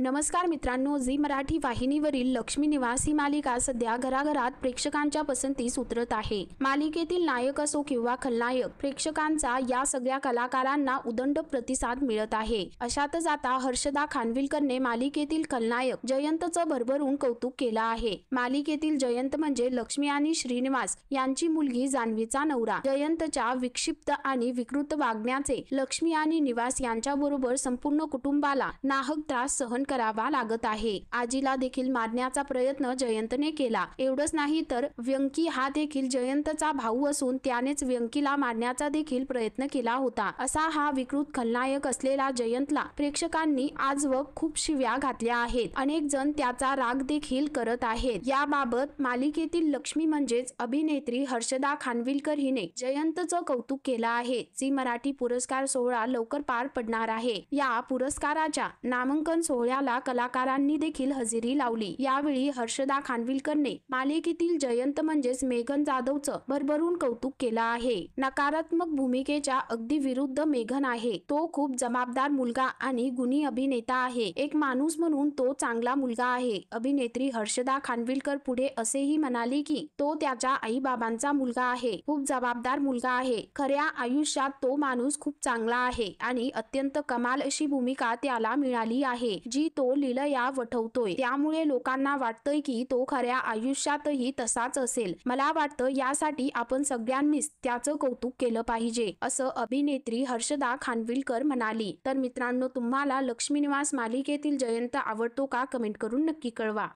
नमस्कार मित्रांनो, झी मराठी वाहिनीवरील लक्ष्मी निवास ही मालिका सध्या घराघरात प्रेक्षकांच्या पसंतीस उतरत आहे। मालिकेतील नायक असो किंवा खलनायक, प्रेक्षकांचा या सगळ्या कलाकारांना उदंड प्रतिसाद मिळत आहे। अशातच आता हर्षदा खानविलकरने मालिकेतील खलनायक जयंतचं भरभरून कौतुक केलं आहे। मालिकेतील जयंत म्हणजे लक्ष्मी आणि श्रीनिवास यांची मुलगी जान्हवीचा नवरा। जयंतच्या विक्षिप्त आणि विकृत वागण्याचे लक्ष्मी आणि निवास यांच्याबरोबर संपूर्ण कुटुंबाला नाहक त्रास सहन करावा लागत आहे। आजीला देखील मारण्याचा प्रयत्न जयंतने केला। एवढंच नाही तर व्यंकी हा देखील जयंतचा भाऊ असून त्यानेच व्यंकीला मारण्याचा देखील प्रयत्न केला होता। असा हा विकृत खलनायक असलेला जयंतला प्रेक्षकांनी आजवर खूप शिव्या घातल्या आहेत। अनेक जण त्याचा राग देखील करत आहेत। याबाबत मालिकेतील लक्ष्मी म्हणजेच अभिनेत्री हर्षदा खानविलकर हिने जयंतचं कौतुक केलं आहे। झी मराठी पुरस्कार सोहळा लवकर पार पडणार आहे। या पुरस्काराच्या नामांकन सोहळ्याला कलाकारांनी देखील हजेरी लावली। यावेळी हर्षदा खानविलकरने मालिकेतील जयंत म्हणजेच मेघन जाधवचं भरभरून कौतुक केलं आहे। नकारात्मक भूमिकेच्या अगदी विरुद्ध मेघन आहे। तो खूप जबाबदार मुलगा आणि गुणी अभिनेता आहे। एक माणूस म्हणून तो चांगला मुलगा आहे। अभिनेत्री हर्षदा खानविलकर पुढे असेही म्हणाली की तो त्याच्या आई बाबांचा मुलगा आहे, खूप जबाबदार मुलगा आहे। खऱ्या आयुष्यात तो माणूस खूप चांगला आहे आणि अत्यंत कमाल अशी भूमिका त्याला मिळाली आहे, जी तो लीलया वठवतोय। त्यामुळे लोकांना वाटतंय की तो खऱ्या आयुष्यातही तसाच असेल। मला वाटतं यासाठी आपण सगळ्यांनीच त्याचं कौतुक केलं पाहिजे, असं अभिनेत्री हर्षदा खानविलकर म्हणाली। तर मित्रांनो, तुम्हाला लक्ष्मी निवास मालिकेतील जयंत आवडतो का? कमेंट करून नक्की कळवा।